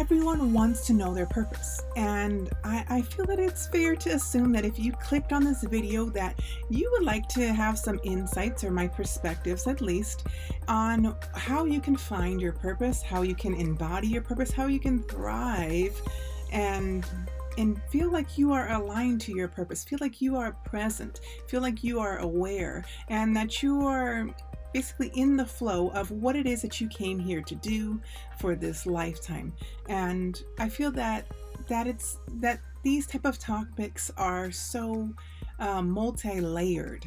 Everyone wants to know their purpose, and I feel that it's fair to assume that if you clicked on this video that you would like to have some insights, or my perspectives at least, on how you can find your purpose, how you can embody your purpose, how you can thrive and feel like you are aligned to your purpose, feel like you are present, feel like you are aware, and that you are basically in the flow of what it is that you came here to do for this lifetime. And I feel that these type of topics are so multi-layered,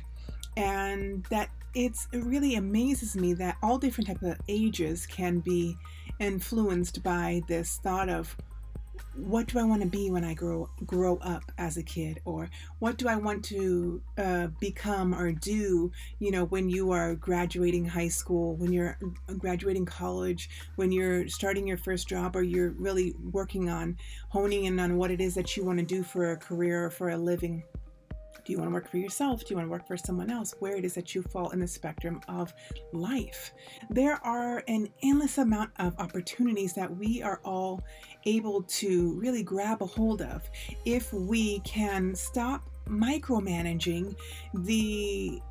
and that it really amazes me that all different types of ages can be influenced by this thought of, what do I want to be when I grow up as a kid? Or what do I want to become or do, when you are graduating high school, when you're graduating college, when you're starting your first job, or you're really working on honing in on what it is that you want to do for a career or for a living. Do you want to work for yourself? Do you want to work for someone else? Where it is that you fall in the spectrum of life. There are an endless amount of opportunities that we are all able to really grab a hold of if we can stop micromanaging the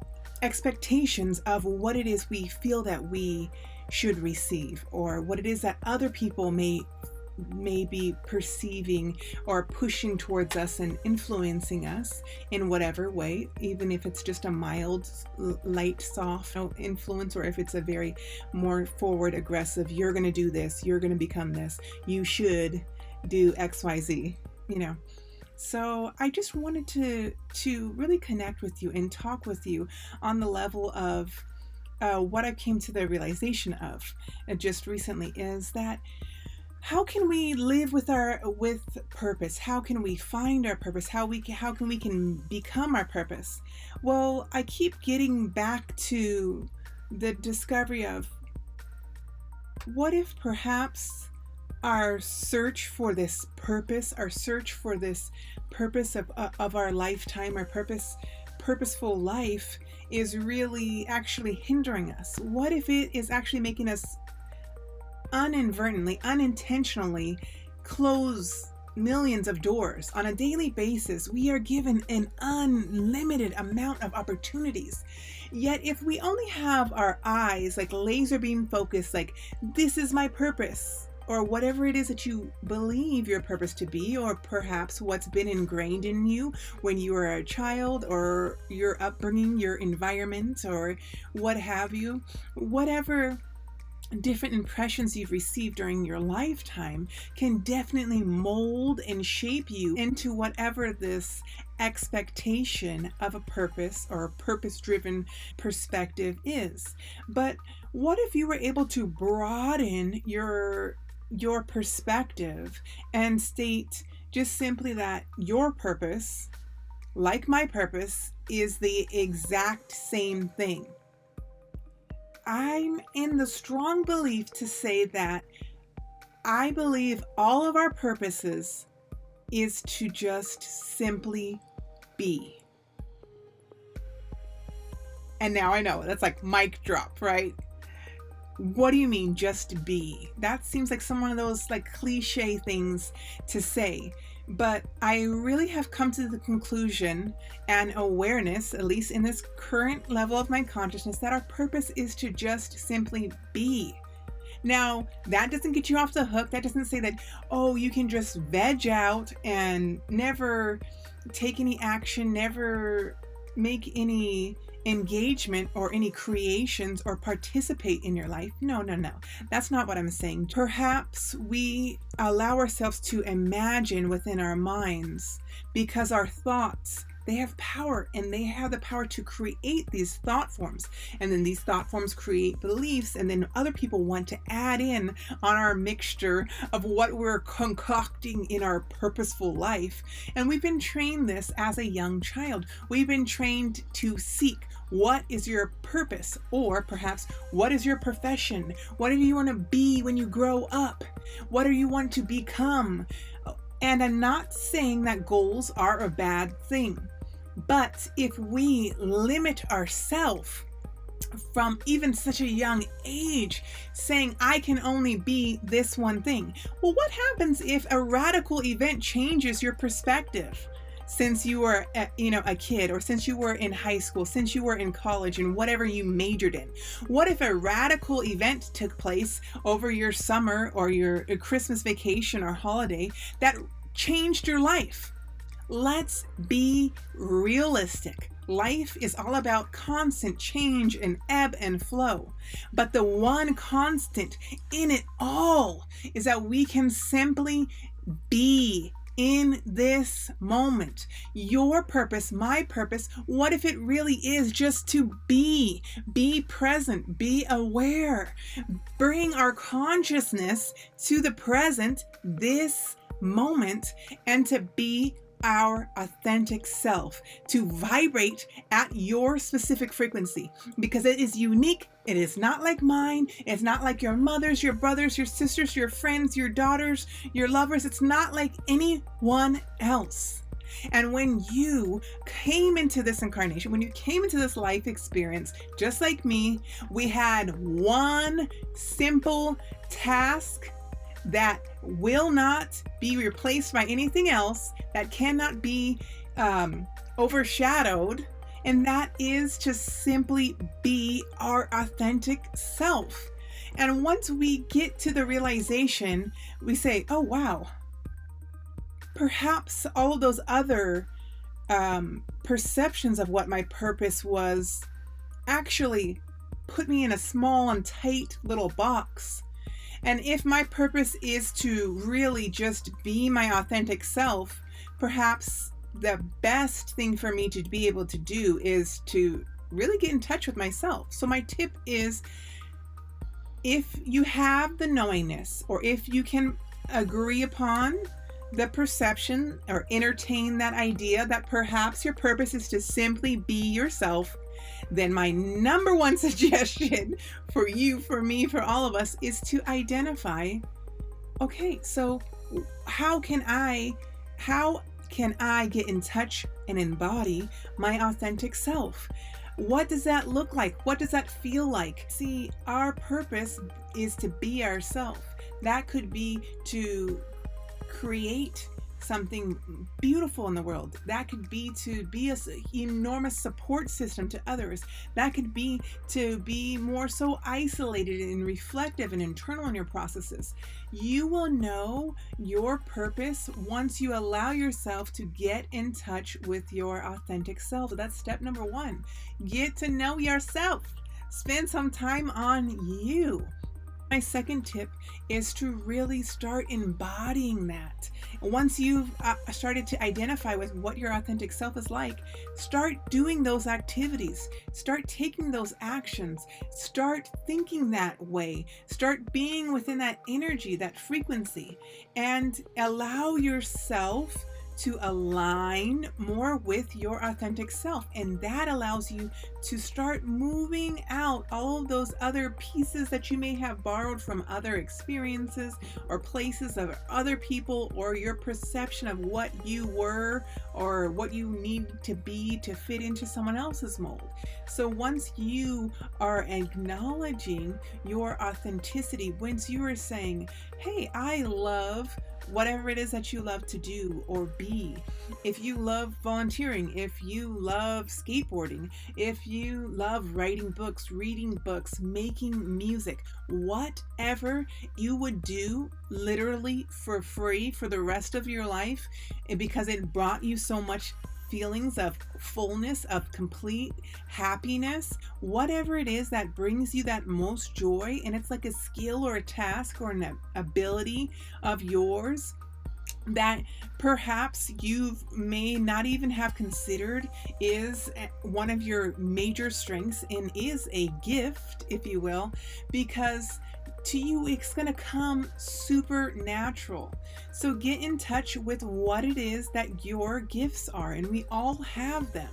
expectations of what it is we feel that we should receive, or what it is that other people may be perceiving or pushing towards us and influencing us in whatever way, even if it's just a mild, light, soft influence, or if it's a very more forward, aggressive, you're going to do this, you're going to become this, you should do XYZ, So I just wanted to really connect with you and talk with you on the level of what I came to the realization of just recently, is that how can we live with purpose? How can we find our purpose? How can we become our purpose? Well, I keep getting back to the discovery of, what if perhaps our search for this purpose, our search for this purpose of our lifetime, our purposeful life, is really actually hindering us? What if it is actually making us unintentionally close millions of doors on a daily basis? We are given an unlimited amount of opportunities. Yet if we only have our eyes like laser beam focused, like, this is my purpose, or whatever it is that you believe your purpose to be, or perhaps what's been ingrained in you when you were a child, or your upbringing, your environment, or what have you, whatever different impressions you've received during your lifetime can definitely mold and shape you into whatever this expectation of a purpose or a purpose-driven perspective is. But what if you were able to broaden your perspective and state just simply that your purpose, like my purpose, is the exact same thing? I'm in the strong belief to say that I believe all of our purposes is to just simply be. And now I know that's like mic drop, right? What do you mean, just be? That seems like some one of those like cliche things to say. But I really have come to the conclusion and awareness, at least in this current level of my consciousness, that our purpose is to just simply be. Now, that doesn't get you off the hook. That doesn't say that, you can just veg out and never take any action, never make any engagement or any creations or participate in your life. No. That's not what I'm saying. Perhaps we allow ourselves to imagine within our minds, because our thoughts, they have power, and they have the power to create these thought forms. And then these thought forms create beliefs, and then other people want to add in on our mixture of what we're concocting in our purposeful life. And we've been trained this as a young child. We've been trained to seek, what is your purpose? Or perhaps, what is your profession? What do you want to be when you grow up? What do you want to become? And I'm not saying that goals are a bad thing, but if we limit ourselves from even such a young age, saying, I can only be this one thing. Well, what happens if a radical event changes your perspective? Since you were a kid, or since you were in high school, since you were in college, and whatever you majored in? What if a radical event took place over your summer or your Christmas vacation or holiday that changed your life? Let's be realistic. Life is all about constant change and ebb and flow. But the one constant in it all is that we can simply be in this moment. Your purpose, my purpose, what if it really is just to be present, be aware, bring our consciousness to the present, this moment, and to be our authentic self, to vibrate at your specific frequency, because it is unique. It is not like mine. It's not like your mother's, your brothers, your sisters, your friends, your daughters, your lovers. It's not like anyone else. And when you came into this incarnation, when you came into this life experience, just like me, we had one simple task that will not be replaced by anything else, that cannot be overshadowed, and that is to simply be our authentic self. And once we get to the realization, we say, oh wow, perhaps all of those other perceptions of what my purpose was actually put me in a small and tight little box. And if my purpose is to really just be my authentic self, perhaps the best thing for me to be able to do is to really get in touch with myself. So my tip is, if you have the knowingness, or if you can agree upon the perception or entertain that idea that perhaps your purpose is to simply be yourself, then my number one suggestion for you, for me, for all of us is to identify, okay, so how can I get in touch and embody my authentic self? What does that look like? What does that feel like? See, our purpose is to be ourselves. That could be to create something beautiful in the world. That could be to be an enormous support system to others. That could be to be more so isolated and reflective and internal in your processes. You will know your purpose once you allow yourself to get in touch with your authentic self. So that's step number one. Get to know yourself. Spend some time on you. My second tip is to really start embodying that. Once you've started to identify with what your authentic self is like, start doing those activities, start taking those actions, start thinking that way, start being within that energy, that frequency, and allow yourself to align more with your authentic self. And that allows you to start moving out all of those other pieces that you may have borrowed from other experiences or places of other people, or your perception of what you were or what you need to be to fit into someone else's mold. So once you are acknowledging your authenticity, once you are saying, hey, I love whatever it is that you love to do or be. If you love volunteering, if you love skateboarding, if you love writing books, reading books, making music, whatever you would do literally for free for the rest of your life, because it brought you so much feelings of fullness, of complete happiness, whatever it is that brings you that most joy, and it's like a skill or a task or an ability of yours that perhaps you may not even have considered is one of your major strengths and is a gift, if you will, because to you it's going to come supernatural. So get in touch with what it is that your gifts are, and we all have them.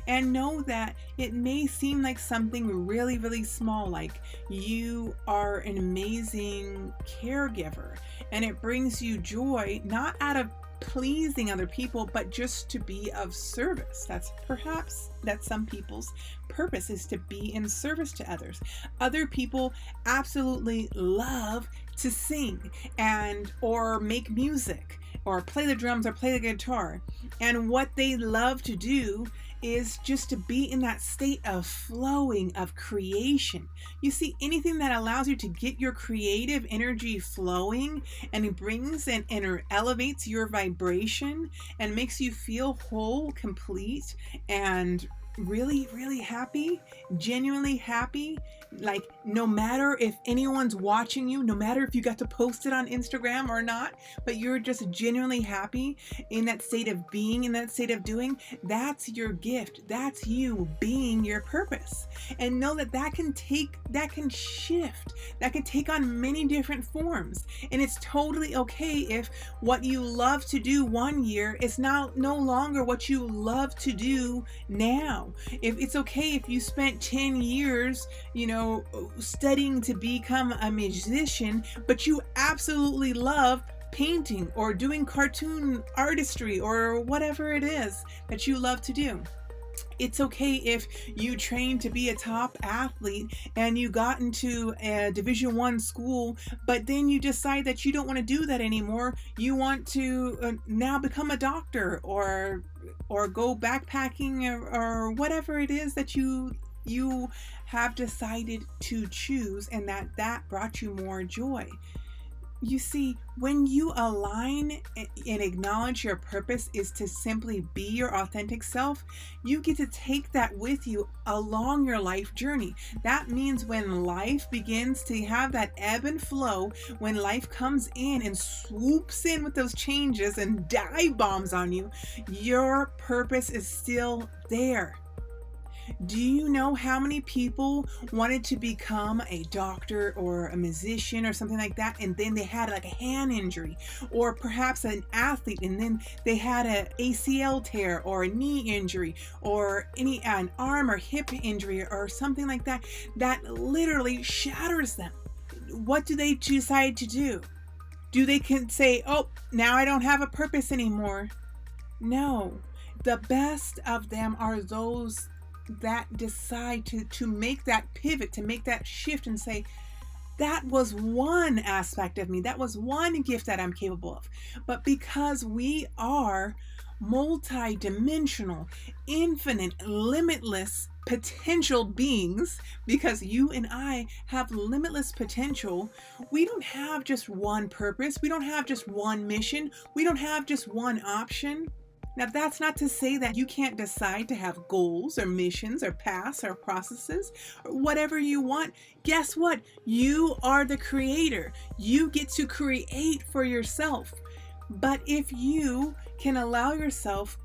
And know that it may seem like something really, really small, like you are an amazing caregiver and it brings you joy, not out of pleasing other people, but just to be of service. That's some people's purpose, is to be in service to others. Other people absolutely love to sing or make music or play the drums or play the guitar. And what they love to do is just to be in that state of flowing, of creation. You see, anything that allows you to get your creative energy flowing and it brings and elevates your vibration and makes you feel whole, complete, and really, really happy, genuinely happy. Like, no matter if anyone's watching you, no matter if you got to post it on Instagram or not, but you're just genuinely happy in that state of being, in that state of doing, that's your gift. That's you being your purpose. And know that that can shift, that can take on many different forms. And it's totally okay if what you love to do one year is now no longer what you love to do now. If it's okay if you spent 10 years, studying to become a musician, but you absolutely love painting or doing cartoon artistry or whatever it is that you love to do. It's okay if you trained to be a top athlete and you got into a Division I school, but then you decide that you don't want to do that anymore. You want to now become a doctor or go backpacking or whatever it is that you have decided to choose, and that brought you more joy. You see, when you align and acknowledge your purpose is to simply be your authentic self, you get to take that with you along your life journey. That means when life begins to have that ebb and flow, when life comes in and swoops in with those changes and dive bombs on you, your purpose is still there. Do you know how many people wanted to become a doctor or a musician or something like that, and then they had like a hand injury, or perhaps an athlete and then they had an ACL tear or a knee injury or an arm or hip injury or something like that literally shatters them? What do they decide to do? Do they can say, "Oh, now I don't have a purpose anymore"? No. The best of them are those that decide to make that pivot, to make that shift and say, that was one aspect of me, that was one gift that I'm capable of. But because we are multi-dimensional, infinite, limitless potential beings, because you and I have limitless potential, we don't have just one purpose, we don't have just one mission, we don't have just one option. Now, that's not to say that you can't decide to have goals or missions or paths or processes or whatever you want. Guess what? You are the creator. You get to create for yourself. But if you can allow yourself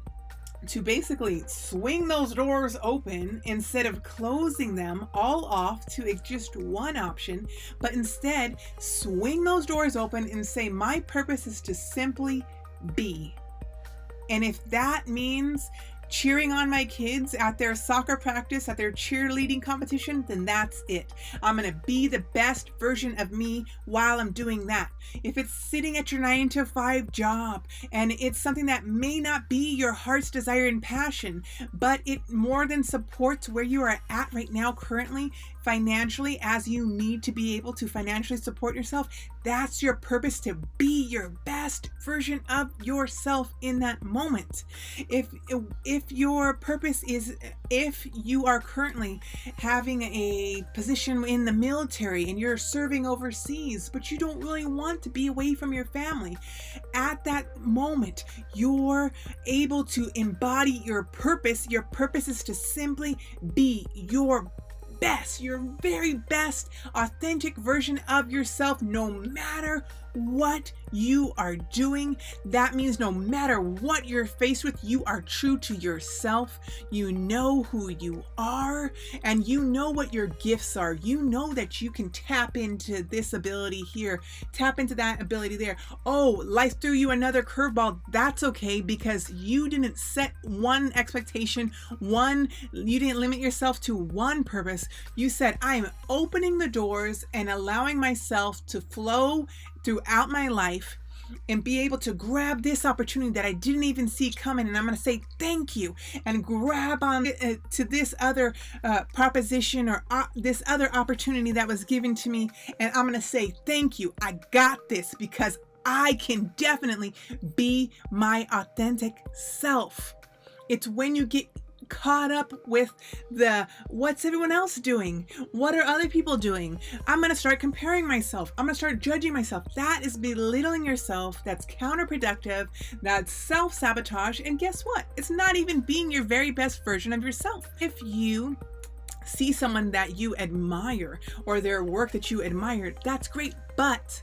to basically swing those doors open instead of closing them all off to just one option, but instead swing those doors open and say, my purpose is to simply be. And if that means cheering on my kids at their soccer practice, at their cheerleading competition, then that's it. I'm going to be the best version of me while I'm doing that. If it's sitting at your 9-to-5 job and it's something that may not be your heart's desire and passion, but it more than supports where you are at right now currently financially, as you need to be able to financially support yourself, that's your purpose, to be your best version of yourself in that moment. If your purpose is, if you are currently having a position in the military and you're serving overseas, but you don't really want to be away from your family, at that moment, you're able to embody your purpose. Your purpose is to simply be your best, your very best authentic version of yourself, no matter what you are doing. That means no matter what you're faced with, you are true to yourself. You know who you are, and you know what your gifts are. You know that you can tap into this ability here, tap into that ability there. Oh, life threw you another curveball. That's okay, because you didn't set one expectation, you didn't limit yourself to one purpose. You said, I'm opening the doors and allowing myself to flow throughout my life and be able to grab this opportunity that I didn't even see coming. And I'm going to say thank you and grab on to this other proposition or this other opportunity that was given to me. And I'm going to say thank you. I got this because I can definitely be my authentic self. It's when you get caught up with the what's everyone else doing, what are other people doing, I'm going to start comparing myself, I'm going to start judging myself. That is belittling yourself. That's counterproductive. That's self-sabotage. And guess what? It's not even being your very best version of yourself. If you see someone that you admire or their work that you admire, that's great, but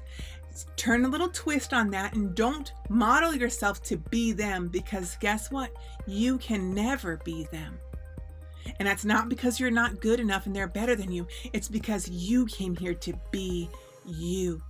turn a little twist on that and don't model yourself to be them, because guess what? You can never be them. And that's not because you're not good enough and they're better than you. It's because you came here to be you.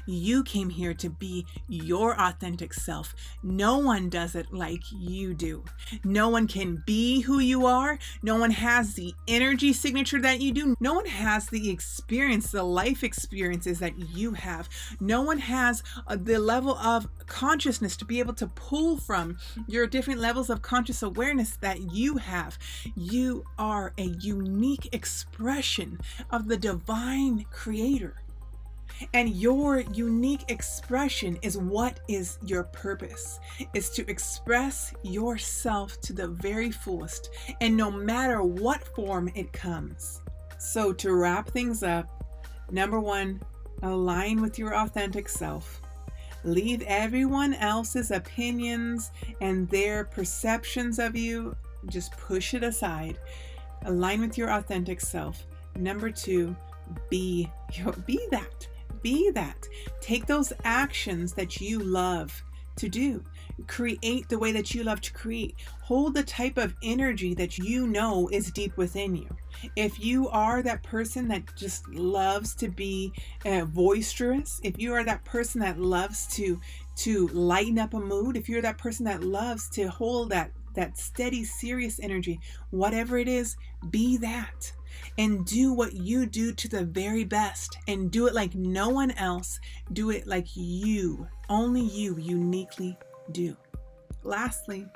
You came here to be your authentic self. No one does it like you do. No one can be who you are. No one has the energy signature that you do. No one has the experience, the life experiences that you have. No one has the level of consciousness to be able to pull from your different levels of conscious awareness that you have. You are a unique expression of the divine creator. And your unique expression is what is your purpose, is to express yourself to the very fullest, and no matter what form it comes. So to wrap things up, number one, align with your authentic self. Leave everyone else's opinions and their perceptions of you, just push it aside. Align with your authentic self. Number two, be that. Be that. Take those actions that you love to do. Create the way that you love to create. Hold the type of energy that you know is deep within you. If you are that person that just loves to be boisterous, if you are that person that loves to lighten up a mood, if you're that person that loves to hold that steady, serious energy, whatever it is, be that. And do what you do to the very best, and do it like no one else. Do it like you, only you uniquely do. Lastly,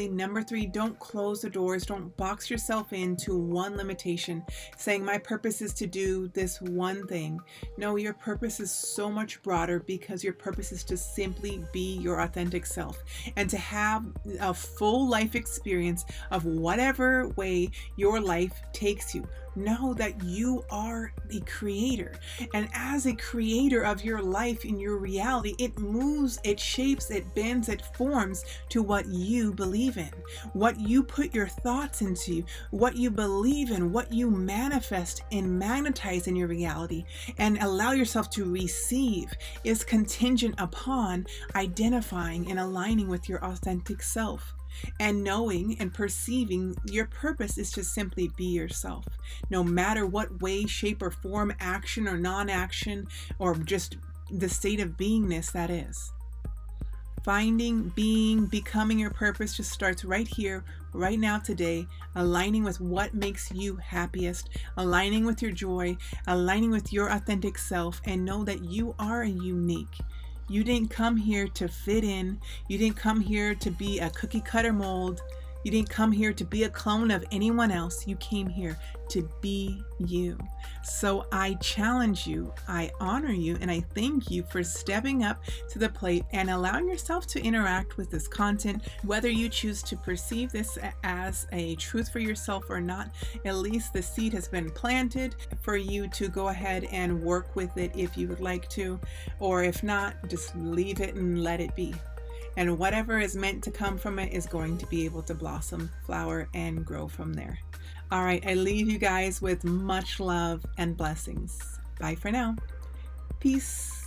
number three, don't close the doors. Don't box yourself into one limitation, saying my purpose is to do this one thing. No, your purpose is so much broader, because your purpose is to simply be your authentic self and to have a full life experience of whatever way your life takes you. Know that you are the creator, and as a creator of your life in your reality, it moves, it shapes, it bends, it forms to what you believe in, what you put your thoughts into, what you believe in, what you manifest and magnetize in your reality and allow yourself to receive is contingent upon identifying and aligning with your authentic self. And knowing and perceiving your purpose is to simply be yourself, no matter what way, shape, or form, action or non-action, or just the state of beingness that is. Finding, being, becoming your purpose just starts right here, right now, today, aligning with what makes you happiest, aligning with your joy, aligning with your authentic self, and know that you are unique. You didn't come here to fit in. You didn't come here to be a cookie cutter mold. You didn't come here to be a clone of anyone else. You came here to be you. So I challenge you, I honor you, and I thank you for stepping up to the plate and allowing yourself to interact with this content. Whether you choose to perceive this as a truth for yourself or not, at least the seed has been planted for you to go ahead and work with it if you would like to, or if not, just leave it and let it be. And whatever is meant to come from it is going to be able to blossom, flower, and grow from there. All right, I leave you guys with much love and blessings. Bye for now. Peace.